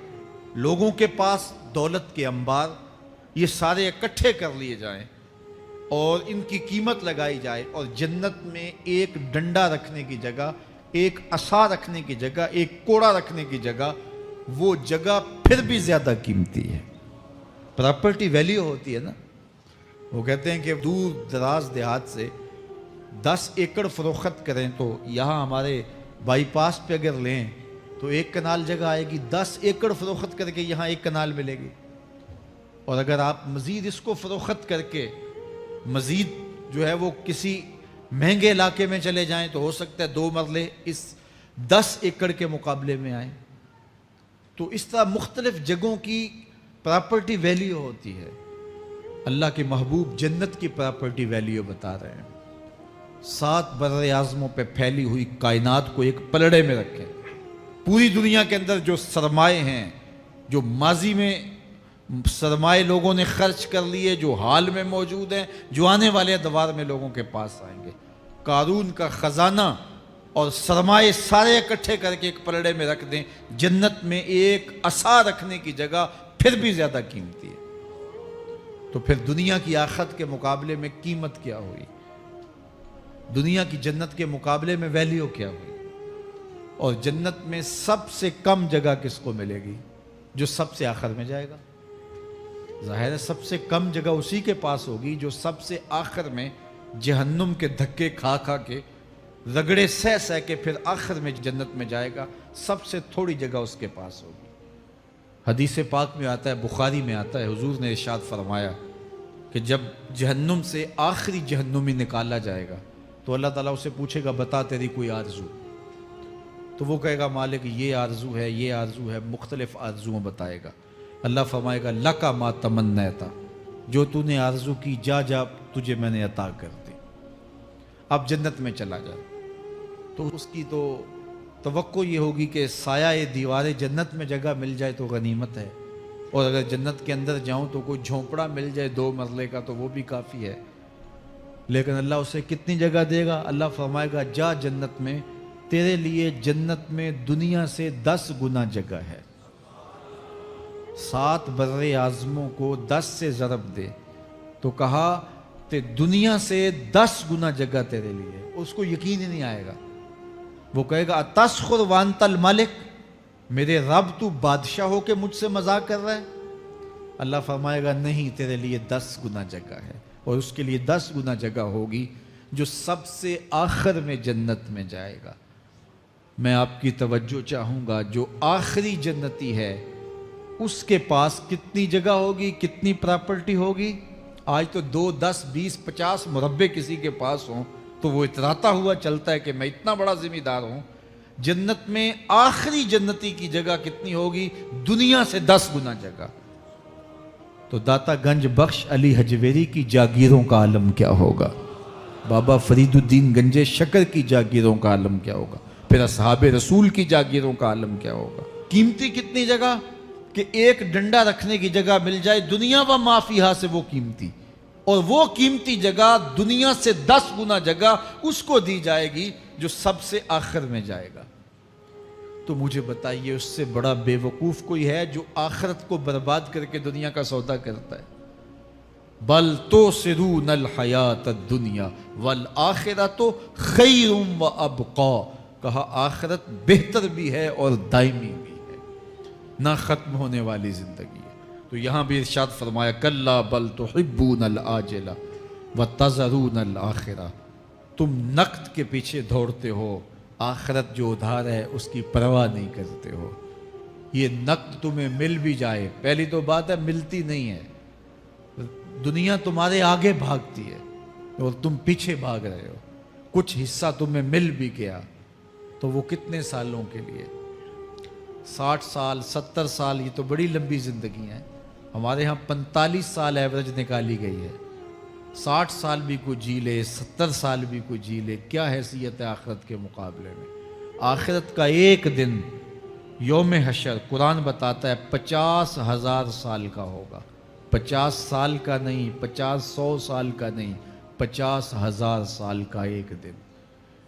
لوگوں کے پاس دولت کے انبار، یہ سارے اکٹھے کر لیے جائیں اور ان کی قیمت لگائی جائے، اور جنت میں ایک ڈنڈا رکھنے کی جگہ، ایک عصا رکھنے کی جگہ، ایک کوڑا رکھنے کی جگہ، وہ جگہ پھر بھی زیادہ قیمتی ہے۔ پراپرٹی ویلیو ہوتی ہے نا، وہ کہتے ہیں کہ دور دراز دیہات سے 10 ایکڑ فروخت کریں تو یہاں ہمارے بائی پاس پہ اگر لیں تو 1 کنال جگہ آئے گی، 10 ایکڑ فروخت کر کے یہاں 1 کنال ملے گی۔ اور اگر آپ مزید اس کو فروخت کر کے مزید جو ہے وہ کسی مہنگے علاقے میں چلے جائیں تو ہو سکتا ہے 2 مرلے اس 10 ایکڑ کے مقابلے میں آئیں۔ تو اس طرح مختلف جگہوں کی پراپرٹی ویلیو ہوتی ہے۔ اللہ کے محبوب جنت کی پراپرٹی ویلیو بتا رہے ہیں۔ 7 براعظموں پہ پھیلی ہوئی کائنات کو ایک پلڑے میں رکھیں، پوری دنیا کے اندر جو سرمائے ہیں، جو ماضی میں سرمائے لوگوں نے خرچ کر لیے، جو حال میں موجود ہیں، جو آنے والے ادوار میں لوگوں کے پاس آئیں گے، قارون کا خزانہ اور سرمائے سارے اکٹھے کر کے ایک پلڑے میں رکھ دیں، جنت میں ایک عصا رکھنے کی جگہ پھر بھی زیادہ قیمتی ہے۔ تو پھر دنیا کی آخرت کے مقابلے میں قیمت کیا ہوئی؟ دنیا کی جنت کے مقابلے میں ویلیو کیا ہوئی؟ اور جنت میں سب سے کم جگہ کس کو ملے گی؟ جو سب سے آخر میں جائے گا۔ ظاہر ہے سب سے کم جگہ اسی کے پاس ہوگی جو سب سے آخر میں جہنم کے دھکے کھا کھا کے، رگڑے سہ سہ کے پھر آخر میں جنت میں جائے گا۔ سب سے تھوڑی جگہ اس کے پاس ہوگی۔ حدیث پاک میں آتا ہے، بخاری میں آتا ہے، حضور نے ارشاد فرمایا، کہ جب جہنم سے آخری جہنمی نکالا جائے گا تو اللہ تعالیٰ اسے پوچھے گا بتا تیری کوئی آرزو، تو وہ کہے گا مالک یہ آرزو ہے، یہ آرزو ہے، مختلف آرزوؤں بتائے گا۔ اللہ فرمائے گا لکا ما تمنیتا، جو تو نے آرزو کی جا جا تجھے میں نے عطا کر دی، اب جنت میں چلا جا۔ تو اس کی تو توقع یہ ہوگی کہ سایہ دیوار جنت میں جگہ مل جائے تو غنیمت ہے، اور اگر جنت کے اندر جاؤں تو کوئی جھونپڑا مل جائے 2 مرلے کا تو وہ بھی کافی ہے۔ لیکن اللہ اسے کتنی جگہ دے گا؟ اللہ فرمائے گا جا جنت میں، تیرے لیے جنت میں دنیا سے 10 گنا جگہ ہے۔ 7 بر اعظموں کو 10 سے ضرب دے تو کہا کہ دنیا سے 10 گنا جگہ تیرے لیے۔ اس کو یقین ہی نہیں آئے گا، وہ کہے گا اتسخر وانت الملک، میرے رب تو بادشاہ ہو کے مجھ سے مذاق کر رہا ہے؟ اللہ فرمائے گا نہیں، تیرے لیے 10 گنا جگہ ہے، اور اس کے لیے 10 گنا جگہ ہوگی جو سب سے آخر میں جنت میں جائے گا۔ میں آپ کی توجہ چاہوں گا، جو آخری جنتی ہے اس کے پاس کتنی جگہ ہوگی، کتنی پراپرٹی ہوگی؟ آج تو 2 10 20 50 مربع کسی کے پاس ہوں تو وہ اتراتا ہوا چلتا ہے کہ میں اتنا بڑا ذمہ دار ہوں۔ جنت میں آخری جنتی کی جگہ کتنی ہوگی؟ دنیا سے 10 گنا جگہ۔ تو داتا گنج بخش علی حجویری کی جاگیروں کا عالم کیا ہوگا؟ بابا فرید الدین گنجے شکر کی جاگیروں کا عالم کیا ہوگا؟ پھر اصحاب رسول کی جاگیروں کا عالم کیا ہوگا؟ قیمتی کتنی جگہ کہ ایک ڈنڈا رکھنے کی جگہ مل جائے، دنیا و ما فیہا سے وہ قیمتی، اور وہ قیمتی جگہ دنیا سے 10 گنا جگہ اس کو دی جائے گی جو سب سے آخر میں جائے گا۔ تو مجھے بتائیے اس سے بڑا بے وقوف کوئی ہے جو آخرت کو برباد کر کے دنیا کا سودا کرتا ہے؟ بل توسرون الحیات الدنیا والآخرۃ خیر و ابقا، کہا آخرت بہتر بھی ہے اور دائمی بھی ہے، نہ ختم ہونے والی زندگی ہے۔ تو یہاں بھی ارشاد فرمایا کلا بل تحبون العاجلہ وتذرون الآخرہ، تم نقد کے پیچھے دوڑتے ہو، آخرت جو ادھار ہے اس کی پرواہ نہیں کرتے ہو۔ یہ نقد تمہیں مل بھی جائے، پہلی تو بات ہے ملتی نہیں ہے، دنیا تمہارے آگے بھاگتی ہے اور تم پیچھے بھاگ رہے ہو۔ کچھ حصہ تمہیں مل بھی گیا تو وہ کتنے سالوں کے لیے؟ 60 سال 70 سال، یہ تو بڑی لمبی زندگی ہیں۔ ہمارے ہاں 45 سال ایوریج نکالی گئی ہے۔ 60 سال بھی کوئی جی لے، 70 سال بھی کوئی جی لے، کیا حیثیت ہے آخرت کے مقابلے میں؟ آخرت کا ایک دن یوم حشر قرآن بتاتا ہے 50,000 سال کا ہوگا۔ 50 سال کا نہیں، 100 سال کا نہیں، 50,000 سال کا ایک دن۔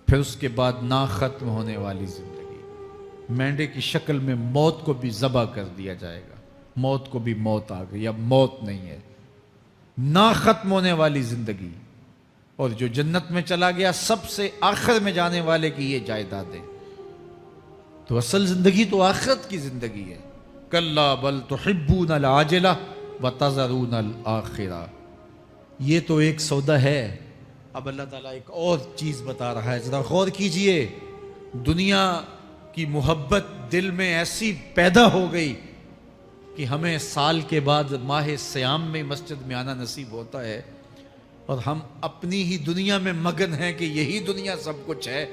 پھر اس کے بعد نہ ختم ہونے والی زندگی، مینڈے کی شکل میں موت کو بھی ذبح کر دیا جائے گا، موت کو بھی موت آ گئی، اب موت نہیں ہے، نہ ختم ہونے والی زندگی۔ اور جو جنت میں چلا گیا سب سے آخر میں جانے والے کی یہ جائیدادیں۔ تو اصل زندگی تو آخرت کی زندگی ہے۔ کلا بل تحبون العاجلہ وتذرون الآخرہ، یہ تو ایک سودا ہے۔ اب اللہ تعالیٰ ایک اور چیز بتا رہا ہے، ذرا غور کیجئے۔ دنیا کی محبت دل میں ایسی پیدا ہو گئی کہ ہمیں سال کے بعد ماہ سیام میں مسجد میں آنا نصیب ہوتا ہے، اور ہم اپنی ہی دنیا میں مگن ہیں کہ یہی دنیا سب کچھ ہے۔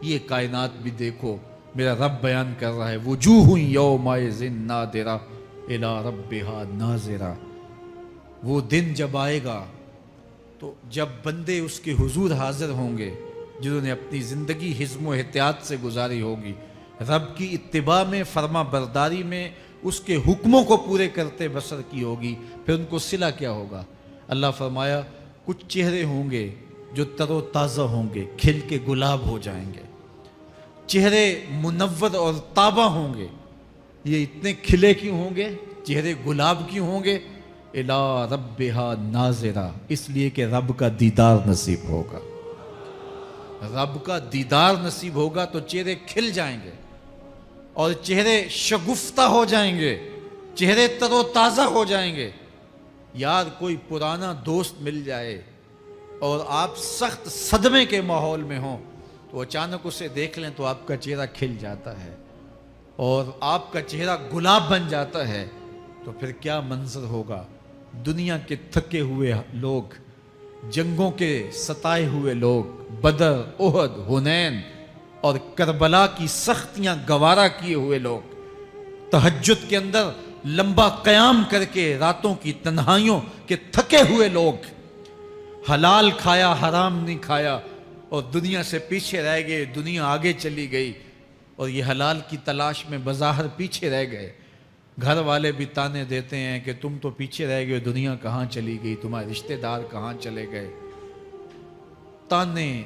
یہ کائنات بھی دیکھو، میرا رب بیان کر رہا ہے وجوہ یومئذ ناظرہ الی ربہا ناظرہ۔ وہ دن جب آئے گا تو جب بندے اس کے حضور حاضر ہوں گے جنہوں نے اپنی زندگی حزم و احتیاط سے گزاری ہوگی، رب کی اتباع میں، فرما برداری میں، اس کے حکموں کو پورے کرتے بسر کی ہوگی، پھر ان کو صلہ کیا ہوگا؟ اللہ فرمایا کچھ چہرے ہوں گے جو تر و تازہ ہوں گے، کھل کے گلاب ہو جائیں گے، چہرے منور اور تابہ ہوں گے۔ یہ اتنے کھلے کیوں ہوں گے، چہرے گلاب کیوں ہوں گے؟ الی ربہا ناظرہ، اس لیے کہ رب کا دیدار نصیب ہوگا۔ رب کا دیدار نصیب ہوگا تو چہرے کھل جائیں گے اور چہرے شگفتہ ہو جائیں گے، چہرے تر و تازہ ہو جائیں گے۔ یار کوئی پرانا دوست مل جائے اور آپ سخت صدمے کے ماحول میں ہوں تو اچانک اسے دیکھ لیں تو آپ کا چہرہ کھل جاتا ہے اور آپ کا چہرہ گلاب بن جاتا ہے، تو پھر کیا منظر ہوگا؟ دنیا کے تھکے ہوئے لوگ، جنگوں کے ستائے ہوئے لوگ، بدر، احد، حنین اور کربلا کی سختیاں گوارا کیے ہوئے لوگ، تہجد کے اندر لمبا قیام کر کے راتوں کی تنہائیوں کے تھکے ہوئے لوگ، حلال کھایا حرام نہیں کھایا اور دنیا سے پیچھے رہ گئے، دنیا آگے چلی گئی اور یہ حلال کی تلاش میں بظاہر پیچھے رہ گئے۔ گھر والے بھی تانے دیتے ہیں کہ تم تو پیچھے رہ گئے، دنیا کہاں چلی گئی، تمہارے رشتہ دار کہاں چلے گئے۔ تانے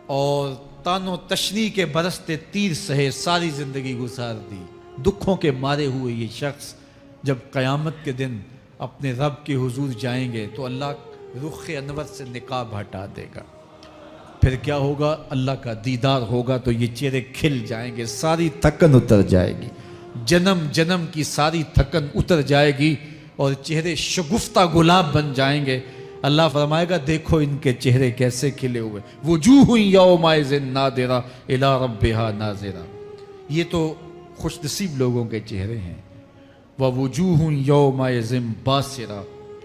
اور تانوں تشنی کے برستے تیر سہے ساری زندگی گزار دی۔ دکھوں کے مارے ہوئے یہ شخص جب قیامت کے دن اپنے رب کے حضور جائیں گے تو اللہ رخ انور سے نقاب ہٹا دے گا، پھر کیا ہوگا؟ اللہ کا دیدار ہوگا تو یہ چہرے کھل جائیں گے، ساری تھکن اتر جائے گی، جنم جنم کی ساری تھکن اتر جائے گی اور چہرے شگفتہ گلاب بن جائیں گے۔ اللہ فرمائے گا دیکھو ان کے چہرے کیسے کھلے ہوئے، وجوہ یومئذ ناظرہ الی ربہا ناظرہ۔ یہ تو خوش نصیب لوگوں کے چہرے ہیں۔ ووجوہ یومئذ باسرہ،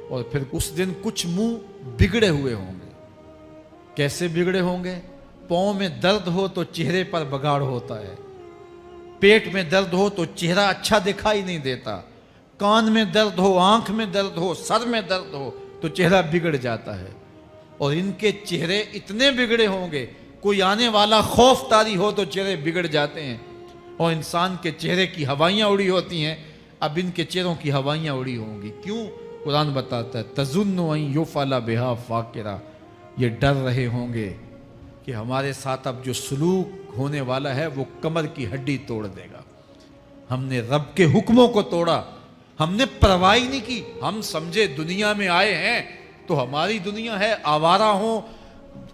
اور پھر اس دن کچھ منہ بگڑے ہوئے ہوں گے۔ کیسے بگڑے ہوں گے؟ پاؤں میں درد ہو تو چہرے پر بگاڑ ہوتا ہے، پیٹ میں درد ہو تو چہرہ اچھا دکھائی نہیں دیتا، کان میں درد ہو، آنکھ میں درد ہو، سر میں درد ہو تو چہرہ بگڑ جاتا ہے۔ اور ان کے چہرے اتنے بگڑے ہوں گے، کوئی آنے والا خوف طاری ہو تو چہرے بگڑ جاتے ہیں۔ اور انسان کے چہرے کی ہوائیاں اڑی ہوتی ہیں، اب ان کے چہروں کی ہوائیاں اڑی ہوں گی۔ کیوں؟ قرآن بتاتا ہے تظن ان یفعل بہا فاقرہ، یہ ڈر رہے ہوں گے کہ ہمارے ساتھ اب جو سلوک ہونے والا ہے وہ کمر کی ہڈی توڑ دے گا۔ ہم نے رب کے حکموں کو توڑا، ہم نے پرواہ نہیں کی، ہم سمجھے دنیا میں آئے ہیں تو ہماری دنیا ہے، آوارہ ہوں،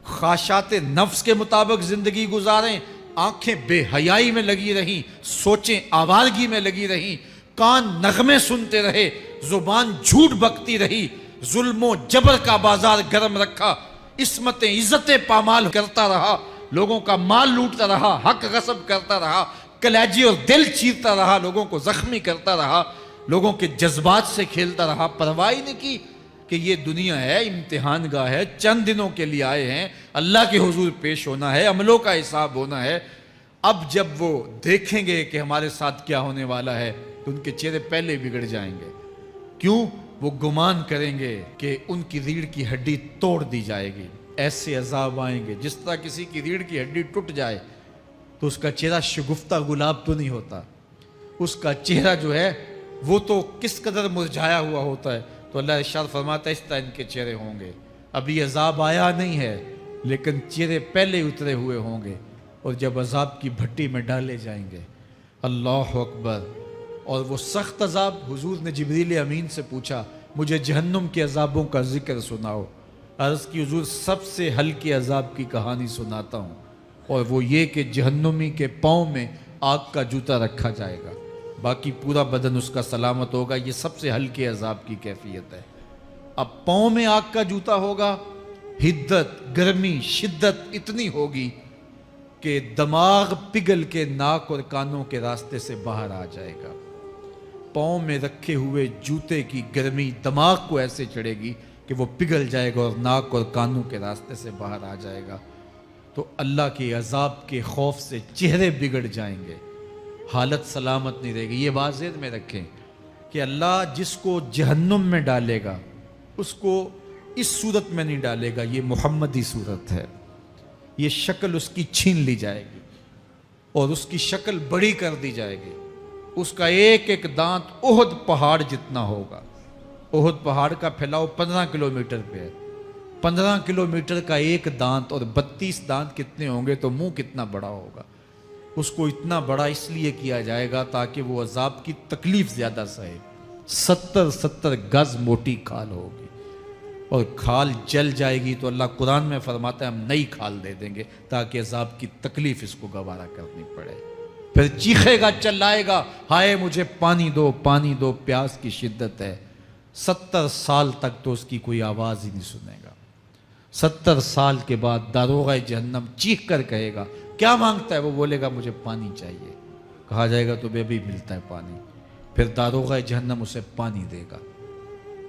خواہشات نفس کے مطابق زندگی گزاریں، آنکھیں بے حیائی میں لگی رہیں، سوچیں آوارگی میں لگی رہیں، کان نغمے سنتے رہے، زبان جھوٹ بکتی رہی، ظلم و جبر کا بازار گرم رکھا، عصمتیں عزتیں پامال کرتا رہا، لوگوں کا مال لوٹتا رہا، حق غصب کرتا رہا، کلیجے اور دل چیرتا رہا، لوگوں کو زخمی کرتا رہا، لوگوں کے جذبات سے کھیلتا رہا، پرواہ نہیں کی کہ یہ دنیا ہے، امتحان گاہ ہے، چند دنوں کے لیے آئے ہیں، اللہ کے حضور پیش ہونا ہے، عملوں کا حساب ہونا ہے۔ اب جب وہ دیکھیں گے کہ ہمارے ساتھ کیا ہونے والا ہے تو ان کے چہرے پہلے بگڑ جائیں گے۔ کیوں؟ وہ گمان کریں گے کہ ان کی ریڑھ کی ہڈی توڑ دی جائے گی، ایسے عذاب آئیں گے جس طرح کسی کی ریڑھ کی ہڈی ٹوٹ جائے تو اس کا چہرہ شگفتہ گلاب تو نہیں ہوتا، اس کا چہرہ جو ہے وہ تو کس قدر مرجھایا ہوا ہوتا ہے۔ تو اللہ ارشاد فرماتا ہے اس طرح ان کے چہرے ہوں گے۔ ابھی عذاب آیا نہیں ہے لیکن چہرے پہلے اترے ہوئے ہوں گے، اور جب عذاب کی بھٹی میں ڈالے جائیں گے، اللہ اکبر، اور وہ سخت عذاب، حضور نے جبریل امین سے پوچھا مجھے جہنم کے عذابوں کا ذکر سناؤ۔ عرض کی حضور سب سے ہلکے عذاب کی کہانی سناتا ہوں، اور وہ یہ کہ جہنمی کے پاؤں میں آگ کا جوتا رکھا جائے گا، باقی پورا بدن اس کا سلامت ہوگا۔ یہ سب سے ہلکے عذاب کی کیفیت ہے۔ اب پاؤں میں آگ کا جوتا ہوگا، حدت، گرمی، شدت اتنی ہوگی کہ دماغ پگھل کے ناک اور کانوں کے راستے سے باہر آ جائے گا۔ پاؤں میں رکھے ہوئے جوتے کی گرمی دماغ کو ایسے چڑھے گی کہ وہ پگھل جائے گا اور ناک اور کانوں کے راستے سے باہر آ جائے گا۔ تو اللہ کے عذاب کے خوف سے چہرے بگڑ جائیں گے، حالت سلامت نہیں رہے گی۔ یہ بات ذہن میں رکھیں کہ اللہ جس کو جہنم میں ڈالے گا اس کو اس صورت میں نہیں ڈالے گا، یہ محمدی صورت ہے، یہ شکل اس کی چھین لی جائے گی اور اس کی شکل بڑی کر دی جائے گی۔ اس کا ایک ایک دانت احد پہاڑ جتنا ہوگا۔ احد پہاڑ کا پھیلاؤ 15 کلومیٹر پہ ہے، 15 کلومیٹر کا ایک دانت اور 32 دانت کتنے ہوں گے تو منہ کتنا بڑا ہوگا۔ اس کو اتنا بڑا اس لیے کیا جائے گا تاکہ وہ عذاب کی تکلیف زیادہ سہے۔ 70 گز موٹی کھال ہوگی اور کھال جل جائے گی تو اللہ قرآن میں فرماتا ہے ہم نئی کھال دے دیں گے تاکہ عذاب کی تکلیف اس کو گوارا کرنی پڑے۔ پھر چیخے گا، چلائے گا، ہائے مجھے پانی دو، پانی دو، پیاس کی شدت ہے۔ 70 سال تک تو اس کی کوئی آواز ہی نہیں سنے گا۔ 70 سال کے بعد داروغہ جہنم چیخ کر کہے گا کیا مانگتا ہے؟ وہ بولے گا مجھے پانی چاہیے۔ کہا جائے گا تو بے بھی ملتا ہے پانی۔ پھر داروغہ جہنم اسے پانی دے گا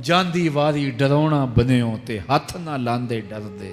ਜਾਂਦੀ ਵਾਰੀ ਡਰਾਉਣਾ ਬਨਿਓ ਤੇ ਹੱਥ ਨਾ ਲਾਂਦੇ ਡਰਦੇ,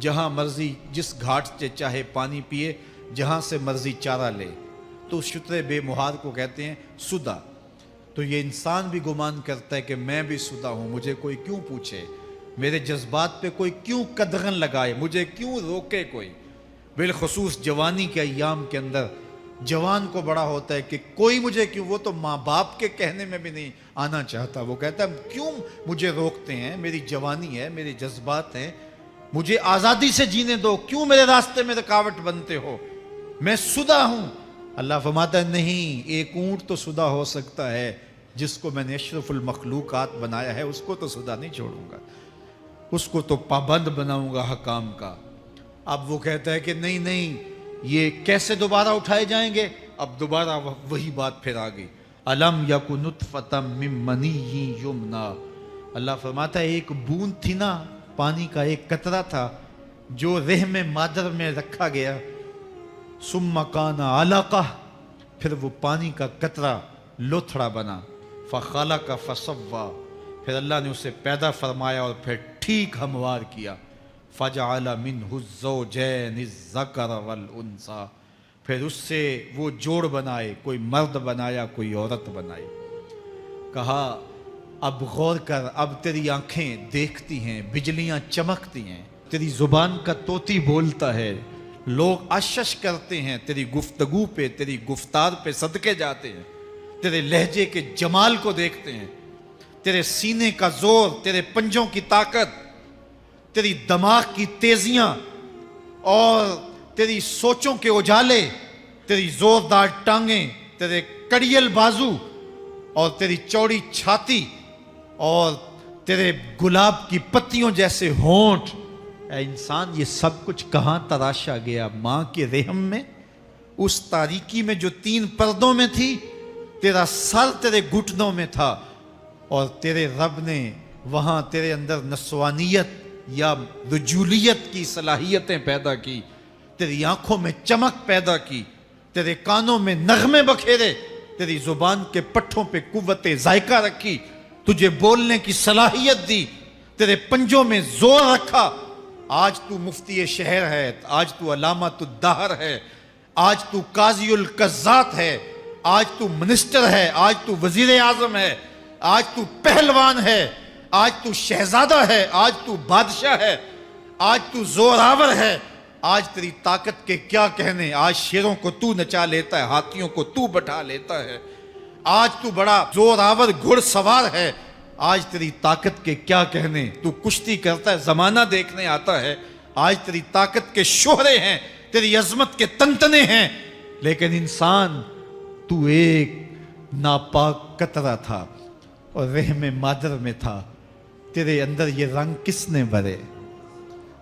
جہاں مرضی جس گھاٹ سے چاہے پانی پیے، جہاں سے مرضی چارہ لے، تو شتر بے مہار کو کہتے ہیں سدا۔ تو یہ انسان بھی گمان کرتا ہے کہ میں بھی سدا ہوں، مجھے کوئی کیوں پوچھے، میرے جذبات پہ کوئی کیوں قدغن لگائے، مجھے کیوں روکے کوئی۔ بالخصوص جوانی کے ایام کے اندر جوان کو بڑا ہوتا ہے کہ کوئی مجھے کیوں، وہ تو ماں باپ کے کہنے میں بھی نہیں آنا چاہتا، وہ کہتا ہے کیوں مجھے روکتے ہیں، میری جوانی ہے، میرے جذبات ہیں، مجھے آزادی سے جینے دو، کیوں میرے راستے میں رکاوٹ بنتے ہو، میں سدا ہوں۔ اللہ فرماتا ہے نہیں، ایک اونٹ تو سدا ہو سکتا ہے، جس کو میں نے اشرف المخلوقات بنایا ہے اس کو تو سدا نہیں چھوڑوں گا، اس کو تو پابند بناؤں گا حکام کا۔ اب وہ کہتا ہے کہ نہیں نہیں، یہ کیسے دوبارہ اٹھائے جائیں گے؟ اب دوبارہ وہی بات پھر آ گئی، الم یک نطفۃ من منی یمنا۔ اللہ فرماتا ہے ایک بوند تھی نا، پانی کا ایک قطرہ تھا جو رحم مادر میں رکھا گیا، ثم کان علقہ، پھر وہ پانی کا قطرہ لوتھڑا بنا، فخلق فسوی، پھر اللہ نے اسے پیدا فرمایا اور پھر ٹھیک ہموار کیا، فجعل منہ الزوجین الذکر والانثی، پھر اس سے وہ جوڑ بنائے، کوئی مرد بنایا کوئی عورت بنائی۔ کہا اب غور کر، اب تیری آنکھیں دیکھتی ہیں، بجلیاں چمکتی ہیں، تیری زبان کا طوطی بولتا ہے، لوگ اشش کرتے ہیں تیری گفتگو پہ، تیری گفتار پہ صدقے جاتے ہیں، تیرے لہجے کے جمال کو دیکھتے ہیں، تیرے سینے کا زور، تیرے پنجوں کی طاقت، تیری دماغ کی تیزیاں اور تیری سوچوں کے اجالے، تیری زوردار ٹانگیں، تیرے کڑیل بازو اور تیری چوڑی چھاتی اور تیرے گلاب کی پتیوں جیسے ہونٹ۔ اے انسان، یہ سب کچھ کہاں تراشا گیا؟ ماں کے رحم میں، اس تاریکی میں جو 3 پردوں میں تھی، تیرا سر تیرے گھٹنوں میں تھا، اور تیرے رب نے وہاں تیرے اندر نسوانیت یا رجولیت کی صلاحیتیں پیدا کی، تیری آنکھوں میں چمک پیدا کی، تیرے کانوں میں نغمے بکھیرے، تیری زبان کے پٹھوں پہ قوت ذائقہ رکھی، تجھے بولنے کی صلاحیت دی، تیرے پنجوں میں زور رکھا۔ آج تو مفتی شہر ہے، آج تو علامۃ الدہر ہے، آج تو قاضی القضات ہے، آج تو منسٹر ہے، آج تو وزیر اعظم ہے، آج تو پہلوان ہے، آج تو شہزادہ ہے، آج تو بادشاہ ہے، آج تو زوراور ہے، آج تیری طاقت کے کیا کہنے، آج شیروں کو تو نچا لیتا ہے، ہاتھیوں کو تو بٹھا لیتا ہے، آج تو بڑا زوراور گھڑ سوار ہے، آج تیری طاقت کے کیا کہنے، تو کشتی کرتا ہے، زمانہ دیکھنے آتا ہے، آج تیری طاقت کے شہرے ہیں، تیری عظمت کے تنتنے ہیں، لیکن انسان تو ایک ناپاک قطرہ تھا اور رحم مادر میں تھا، تیرے اندر یہ رنگ کس نے بھرے،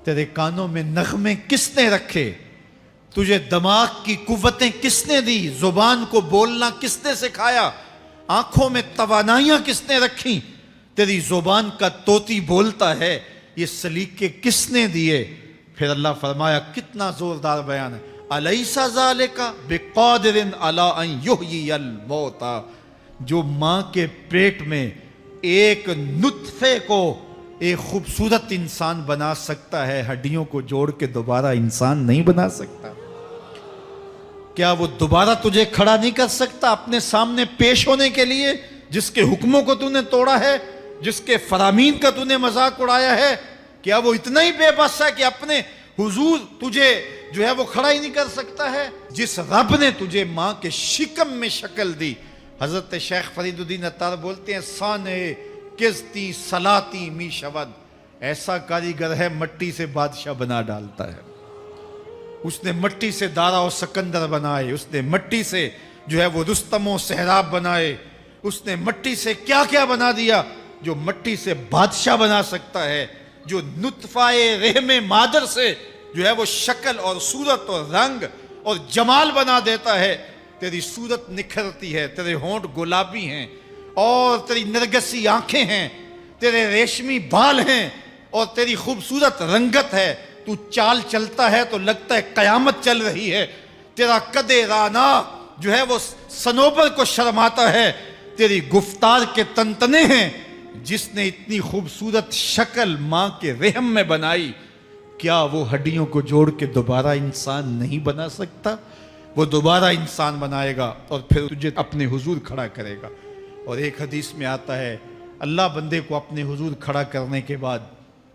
تیرے کانوں میں نغمے کس نے رکھے، تجھے دماغ کی قوتیں کس نے دی، زبان کو بولنا کس نے سکھایا، آنکھوں میں توانائیاں کس نے رکھی، تیری زبان کا طوطی بولتا ہے، یہ سلیقے کس نے دیے؟ پھر اللہ فرمایا، کتنا زوردار بیان ہے، الیس ذالک بقادر علی ان یحیی الموتى، جو ماں کے پیٹ میں ایک نطفے کو ایک خوبصورت انسان بنا سکتا ہے، ہڈیوں کو جوڑ کے دوبارہ انسان نہیں بنا سکتا؟ کیا وہ دوبارہ تجھے کھڑا نہیں کر سکتا اپنے سامنے پیش ہونے کے لیے، جس کے حکموں کو تو نے توڑا ہے، جس کے فرامین کا تو نے مذاق اڑایا ہے؟ کیا وہ اتنا ہی بے بس ہے کہ اپنے حضور تجھے جو ہے وہ کھڑا ہی نہیں کر سکتا ہے؟ جس رب نے تجھے ماں کے شکم میں شکل دی، حضرت شیخ فرید الدین عطار بولتے ہیں، سانے کزتی سلاتی می شود، ایسا کاریگر ہے مٹی سے بادشاہ بنا ڈالتا ہے۔ اس نے مٹی سے دارا و سکندر بنائے، اس نے مٹی سے جو ہے وہ رستم و سہراب بنائے، اس نے مٹی سے کیا کیا بنا دیا، جو مٹی سے بادشاہ بنا سکتا ہے، جو نطفہ رحم مادر سے جو ہے وہ شکل اور صورت اور رنگ اور جمال بنا دیتا ہے۔ تیری صورت نکھرتی ہے، تیرے ہونٹ گلابی ہیں اور تیری نرگسی آنکھیں ہیں، تیرے ریشمی بال ہیں اور تیری خوبصورت رنگت ہے، تو چال چلتا ہے تو لگتا ہے قیامت چل رہی ہے، تیرا قد رانا جو ہے وہ صنوبر کو شرماتا ہے، تیری گفتار کے تنتنے ہیں۔ جس نے اتنی خوبصورت شکل ماں کے رحم میں بنائی، کیا وہ ہڈیوں کو جوڑ کے دوبارہ انسان نہیں بنا سکتا؟ وہ دوبارہ انسان بنائے گا اور پھر تجھے اپنے حضور کھڑا کرے گا۔ اور ایک حدیث میں آتا ہے اللہ بندے کو اپنے حضور کھڑا کرنے کے بعد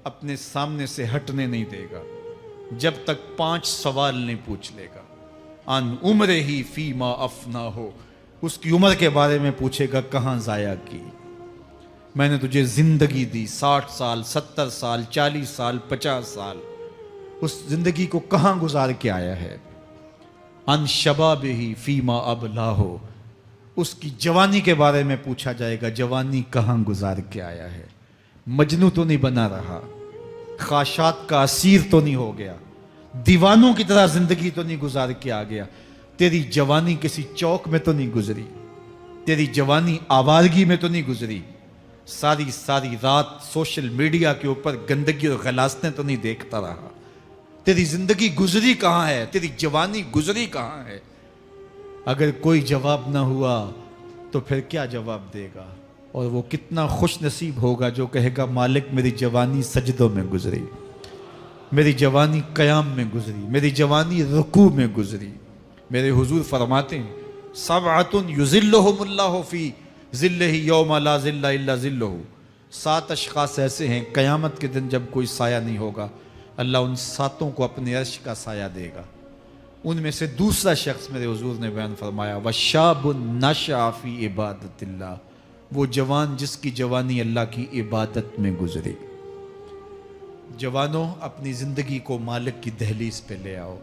اپنے سامنے سے ہٹنے نہیں دے گا جب تک 5 سوال نہیں پوچھ لے گا۔ ان عمر ہی فیما افنا ہو، اس کی عمر کے بارے میں پوچھے گا کہاں ضائع کی؟ میں نے تجھے زندگی دی 60 سال 70 سال 40 سال 50 سال، اس زندگی کو کہاں گزار کے آیا ہے؟ ان شباب ہی فیما ابلا ہو، اس کی جوانی کے بارے میں پوچھا جائے گا جوانی کہاں گزار کے آیا ہے؟ مجنوں تو نہیں بنا رہا، خواہشات کا اسیر تو نہیں ہو گیا، دیوانوں کی طرح زندگی تو نہیں گزار کے آ گیا؟ تیری جوانی کسی چوک میں تو نہیں گزری، تیری جوانی آوارگی میں تو نہیں گزری، ساری رات سوشل میڈیا کے اوپر گندگی اور غلاستیں تو نہیں دیکھتا رہا؟ تیری زندگی گزری کہاں ہے؟ تیری جوانی گزری کہاں ہے؟ اگر کوئی جواب نہ ہوا تو پھر کیا جواب دے گا؟ اور وہ کتنا خوش نصیب ہوگا جو کہے گا مالک میری جوانی سجدوں میں گزری، میری جوانی قیام میں گزری، میری جوانی رکوع میں گزری۔ میرے حضور فرماتے ہیں سبعۃ یظلھم اللہ فی ظلہ یوم لا ظل الا ظلہ، 7 اشخاص ایسے ہیں قیامت کے دن جب کوئی سایہ نہیں ہوگا، اللہ ان 7 کو اپنے عرش کا سایہ دے گا۔ ان میں سے دوسرا شخص میرے حضور نے بیان فرمایا وشاب نشأ فی عبادت اللہ، وہ جوان جس کی جوانی اللہ کی عبادت میں گزری۔ جوانوں اپنی زندگی کو مالک کی دہلیز پہ لے آؤ۔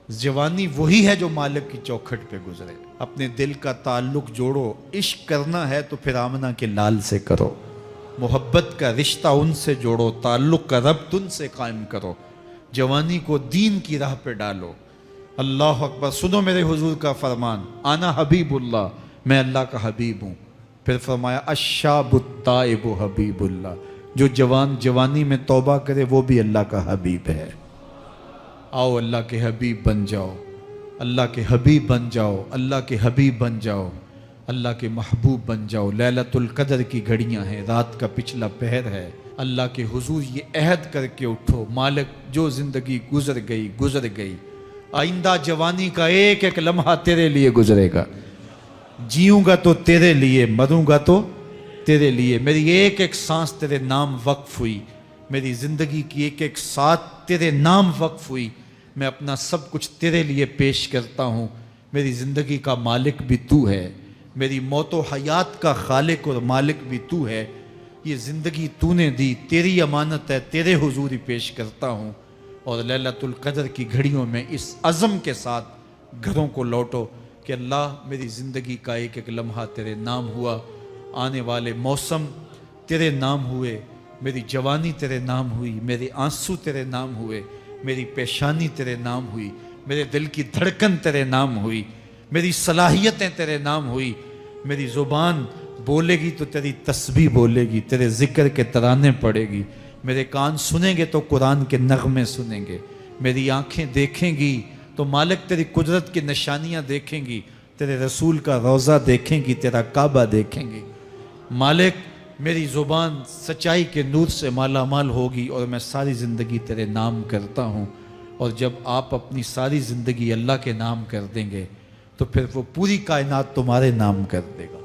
جوانی وہی ہے جو مالک کی چوکھٹ پہ گزرے۔ اپنے دل کا تعلق جوڑو، عشق کرنا ہے تو پھر آمنہ کے لال سے کرو، محبت کا رشتہ ان سے جوڑو، تعلق کا ربط ان سے قائم کرو، جوانی کو دین کی راہ پہ ڈالو۔ اللہ اکبر، سنو میرے حضور کا فرمان، انا حبیب اللہ، میں اللہ کا حبیب ہوں۔ پھر فرمایا الشاب التائب حبیب اللہ، جو جوان جوانی میں توبہ کرے وہ بھی اللہ کا حبیب ہے۔ آؤ اللہ کے حبیب بن جاؤ، اللہ کے حبیب بن جاؤ، اللہ کے حبیب بن جاؤ، اللہ کے محبوب بن جاؤ۔ لیلۃ القدر کی گھڑیاں ہیں، رات کا پچھلا پہر ہے، اللہ کے حضور یہ عہد کر کے اٹھو مالک جو زندگی گزر گئی، آئندہ جوانی کا ایک ایک لمحہ تیرے لیے گزرے گا، جیوں گا تو تیرے لیے، مروں گا تو تیرے لیے۔ میری ایک ایک سانس تیرے نام وقف ہوئی، میری زندگی کی ایک ایک ساتھ تیرے نام وقف ہوئی، میں اپنا سب کچھ تیرے لیے پیش کرتا ہوں۔ میری زندگی کا مالک بھی تو ہے، میری موت و حیات کا خالق اور مالک بھی تو ہے، یہ زندگی تو نے دی، تیری امانت ہے، تیرے حضور ہی پیش کرتا ہوں۔ اور لیلۃ القدر کی گھڑیوں میں اس عزم کے ساتھ گھروں کو لوٹو کہ اللہ میری زندگی کا ایک ایک لمحہ تیرے نام ہوا، آنے والے موسم تیرے نام ہوئے، میری جوانی تیرے نام ہوئی، میرے آنسو تیرے نام ہوئے، میری پیشانی تیرے نام ہوئی، میرے دل کی دھڑکن تیرے نام ہوئی، میری صلاحیتیں تیرے نام ہوئی، میری زبان بولے گی تو تیری تسبیح بولے گی، تیرے ذکر کے ترانے پڑے گی، میرے کان سنیں گے تو قرآن کے نغمے سنیں گے، میری آنکھیں دیکھیں گی تو مالک تیری قدرت کی نشانیاں دیکھیں گی، تیرے رسول کا روضہ دیکھیں گی، تیرا کعبہ دیکھیں گی۔ مالک میری زبان سچائی کے نور سے مالا مال ہوگی اور میں ساری زندگی تیرے نام کرتا ہوں۔ اور جب آپ اپنی ساری زندگی اللہ کے نام کر دیں گے تو پھر وہ پوری کائنات تمہارے نام کر دے گا۔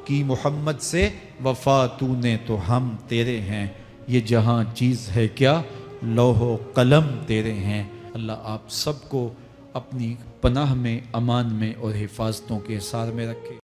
کی محمد سے وفا تو نے تو ہم تیرے ہیں، یہ جہاں چیز ہے کیا لوح و قلم تیرے ہیں۔ اللہ آپ سب کو اپنی پناہ میں، امان میں اور حفاظتوں کے حصار میں رکھے۔